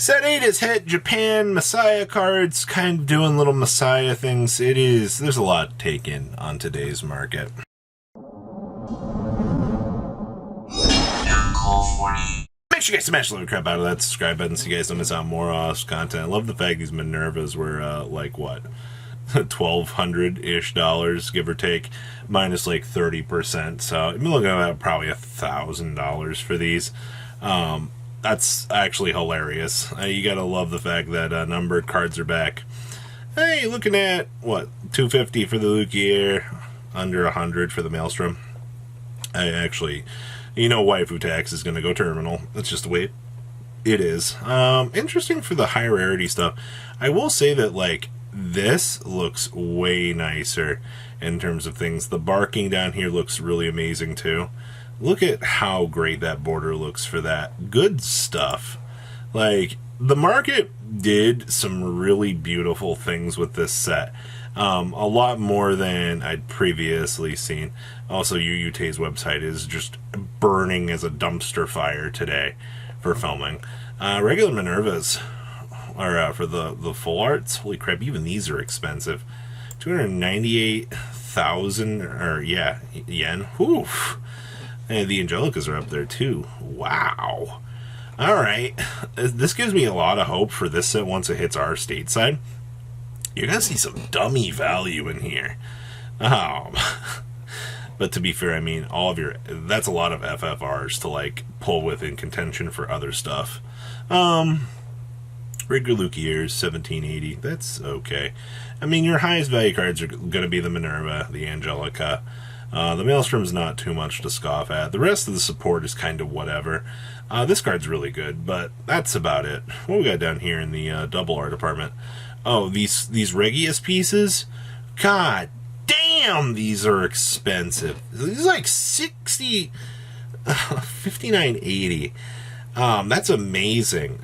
Set 8 has hit Japan Messiah cards, kind of doing little Messiah things. There's a lot to take in on today's market. Make sure you guys smash the crap out of that subscribe button so you guys don't miss out more awesome content. I love the fact these Minervas were like what, $1,200-ish dollars, give or take, minus like 30%. So I'm looking at probably $1,000 for these. That's actually hilarious. You gotta love the fact that numbered cards are back. Hey, looking at what, $250 for the Lukier, under $100 for the Maelstrom. I actually, waifu tax is gonna go terminal. That's just the way it is. Interesting for the high rarity stuff. I will say that like this looks way nicer in terms of things. The barking down here looks really amazing too. Look at how great that border looks for that. Good stuff. Like, the market did some really beautiful things with this set. A lot more than I'd previously seen. Also, UUT's website is just burning as a dumpster fire today for filming. Regular Minervas are for the full arts. Holy crap, even these are expensive. 298,000 yen. Oof. And the Angelicas are up there too. Wow. Alright. This gives me a lot of hope for this set once it hits our stateside. You're going to see some dummy value in here. But to be fair, I mean, that's a lot of FFRs to like pull with in contention for other stuff. Regular Lukiers, 1780. That's okay. I mean, your highest value cards are going to be the Minerva, the Angelica. The Maelstrom's not too much to scoff at. The rest of the support is kind of whatever. This card's really good, but that's about it. What we got down here in the double R department? Oh, these Regius pieces? God damn, these are expensive. These are like 59.80. That's amazing.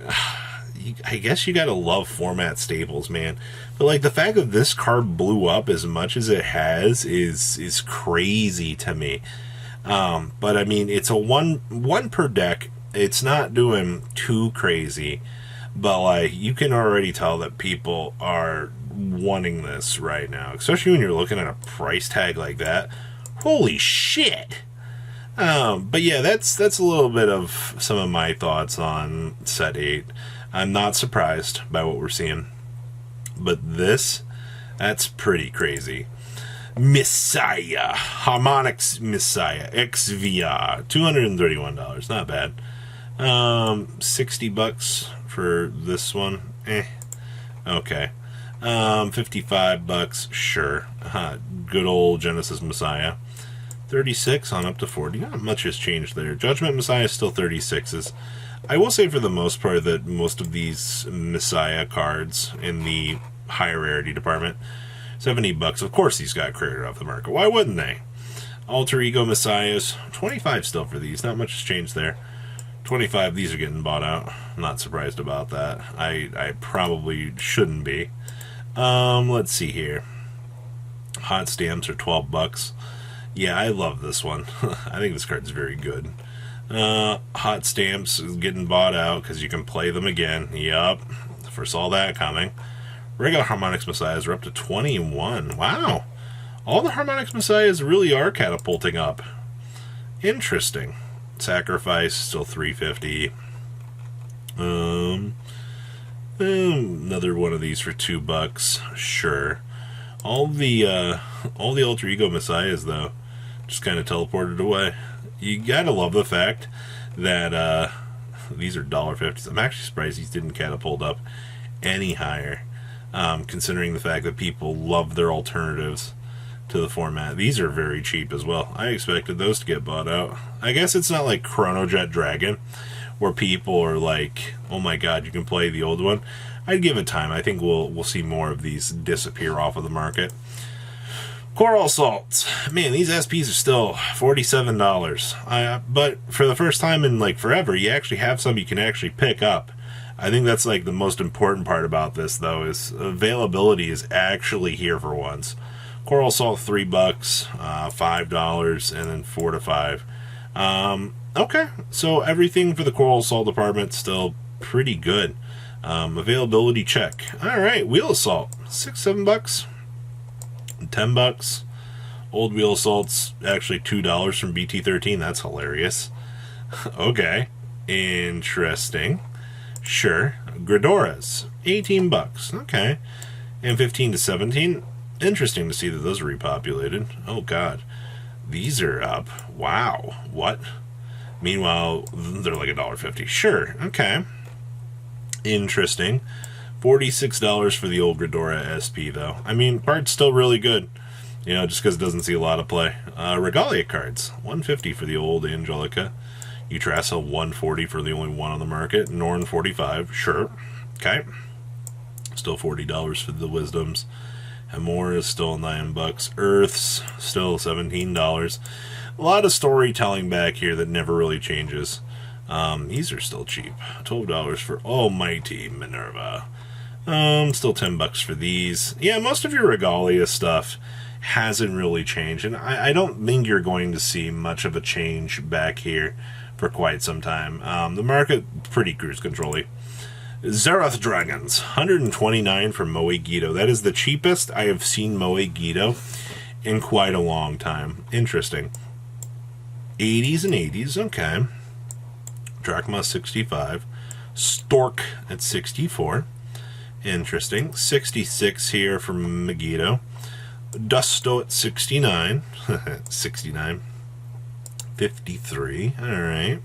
I guess you gotta love format staples, man. But like the fact that this card blew up as much as it has is crazy to me. But I mean, it's a one per deck. It's not doing too crazy, but like you can already tell that people are wanting this right now, especially when you're looking at a price tag like that. Holy shit! But yeah, that's a little bit of some of my thoughts on set 8. I'm not surprised by what we're seeing. But that's pretty crazy. Messiah. Harmonix Messiah. XVR. $231. Not bad. $60 for this one. Okay. $55. Sure. Good old Genesis Messiah. 36 on up to 40. Not much has changed there. Judgment Messiah is still 36s. I will say for the most part that most of these Messiah cards in the higher rarity department, $70. Of course these got cleared off the market. Why wouldn't they? Alter Ego Messiahs, 25 still for these. Not much has changed there. 25, these are getting bought out. I'm not surprised about that. I probably shouldn't be. Let's see here. Hot stamps are $12. Yeah, I love this one. I think this card's very good. Hot stamps getting bought out because you can play them again. Yup. Foresaw that coming. Regular Harmonix Messiahs are up to 21. Wow. All the Harmonix Messiahs really are catapulting up. Interesting. Sacrifice, still $350. Another one of these for $2. Sure. All the Alter Ego Messiahs, though, just kind of teleported away. You gotta love the fact that these are $1.50. I'm actually surprised these didn't catapult up any higher, considering the fact that people love their alternatives to the format. These are very cheap as well. I expected those to get bought out. I guess it's not like Chronojet Dragon, where people are like, oh my god, you can play the old one. I'd give it time. I think we'll see more of these disappear off of the market. Coral Salts. Man, these SPs are still $47. But for the first time in like forever, you actually have some you can actually pick up. I think that's like the most important part about this, though, is availability is actually here for once. Coral Salt, $3, $5, and then $4 to $5. Okay, so everything for the Coral Salt department still pretty good. Availability check. All right, wheel assault, $6-7, $10. Old wheel assault's actually $2 from BT13. That's hilarious. Okay, interesting. Sure. Gridoras, $18. Okay, and 15 to 17. Interesting to see that those are repopulated. Oh God, these are up. Wow. What? Meanwhile, they're like $1.50. Sure. Okay. Interesting. $46 for the old Gridora SP, though. I mean, card's still really good. You know, just because it doesn't see a lot of play. Regalia cards. $150 for the old Angelica. Utrasa, $140 for the only one on the market. Norn, $45. Sure. Okay. Still $40 for the Wisdoms. Hamor is still $9. Earth's still $17. A lot of storytelling back here that never really changes. These are still cheap. $12 for Almighty Minerva. Still $10 for these. Yeah, most of your Regalia stuff hasn't really changed, and I don't think you're going to see much of a change back here for quite some time. The market, pretty cruise control-y. Zerath Dragons, $129 for Moe Guido. That is the cheapest I have seen Moe Guido in quite a long time. Interesting. 80s and 80s, okay. Drachma, 65. Stork at 64. Interesting. 66 here from Megiddo. Dusto at 69. 69. 53. Alright.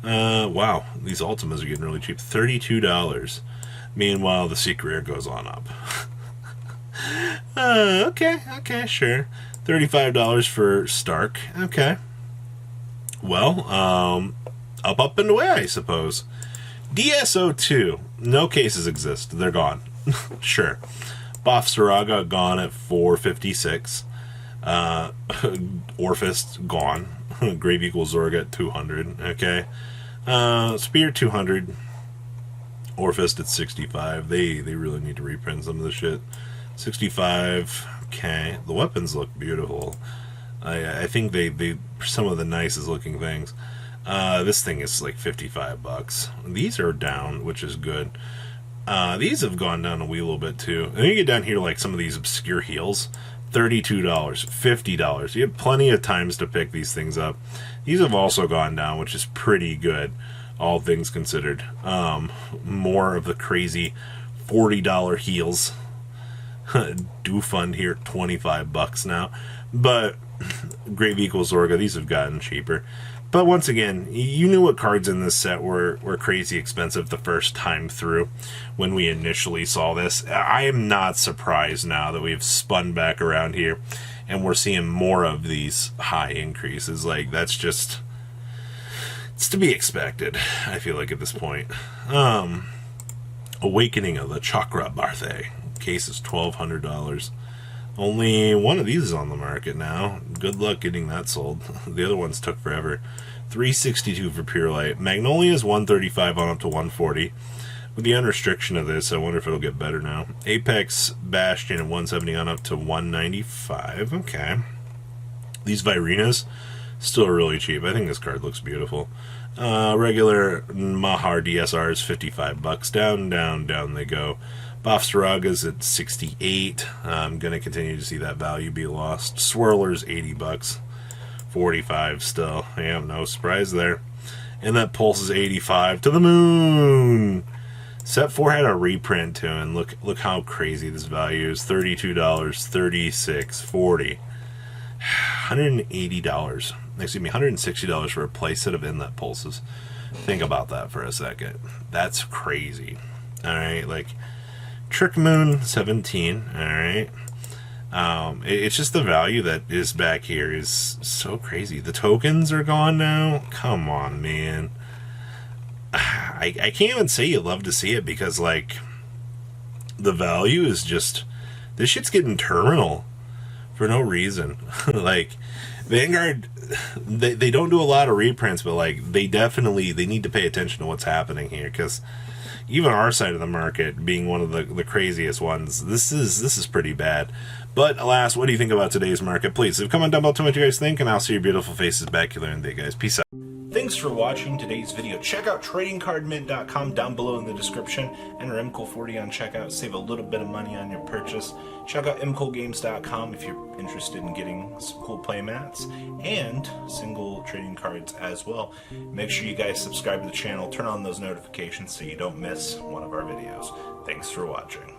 Wow. These Ultimas are getting really cheap. $32. Meanwhile, the Secret Rare goes on up. Okay, sure. $35 for Stark. Okay. Well, up and away, I suppose. DSO2. No cases exist. They're gone. Sure. Boff Saraga gone at $456. Orphist gone. Grave equals Zorga at $200. Okay. Spear $200. Orphist at $65. They really need to reprint some of this shit. $65. Okay. The weapons look beautiful. I think they some of the nicest looking things. This thing is like $55. These are down, which is good. These have gone down a wee little bit too. And then you get down here to like some of these obscure heels. $32, $50. You have plenty of times to pick these things up. These have also gone down, which is pretty good, all things considered. More of the crazy $40 heels do fund here, $25 now. But Grave equals Zorga, these have gotten cheaper. But once again, you knew what cards in this set were crazy expensive the first time through when we initially saw this. I am not surprised now that we've spun back around here and we're seeing more of these high increases. Like, that's just... it's to be expected, I feel like, at this point. Awakening of the Chakra Barthe. Case is $1,200. Only one of these is on the market now. Good luck getting that sold. The other ones took forever. $362 for Pure Light. Magnolia's $135 on up to $140. With the unrestriction of this, I wonder if it'll get better now. Apex Bastion at $170 on up to $195. Okay. These Virenas, still really cheap. I think this card looks beautiful. Regular Mahar DSR is $55. Down they go. Bofsaraga's at $68. I'm going to continue to see that value be lost. Swirler's $80. $45 still. Yeah, no surprise there. And that Pulse is $85. To the moon! Set 4 had a reprint too, and look how crazy this value is. $32, $36, $40. $180. Excuse me, $160 for a playset of Inlet Pulses. Think about that for a second. That's crazy. Alright, like... Trick Moon, $17. Alright. It's just the value that is back here is so crazy. The tokens are gone now. Come on, man. I can't even say you love to see it because, like, the value is just... this shit's getting terminal for no reason. Like, Vanguard, they don't do a lot of reprints, but, like, they need to pay attention to what's happening here because... even our side of the market being one of the craziest ones, this is pretty bad. But alas, what do you think about today's market? Please, comment down below, tell me what you guys think, and I'll see your beautiful faces back here in the day, guys. Peace out. Thanks Thanks for watching today's video. Check out tradingcardmint.com down below in the description. Enter MCool40 on checkout. Save a little bit of money on your purchase. Check out mcoolgames.com if you're interested in getting some cool play mats and single trading cards as well. Make sure you guys subscribe to the channel. Turn on those notifications so you don't miss one of our videos. Thanks for watching.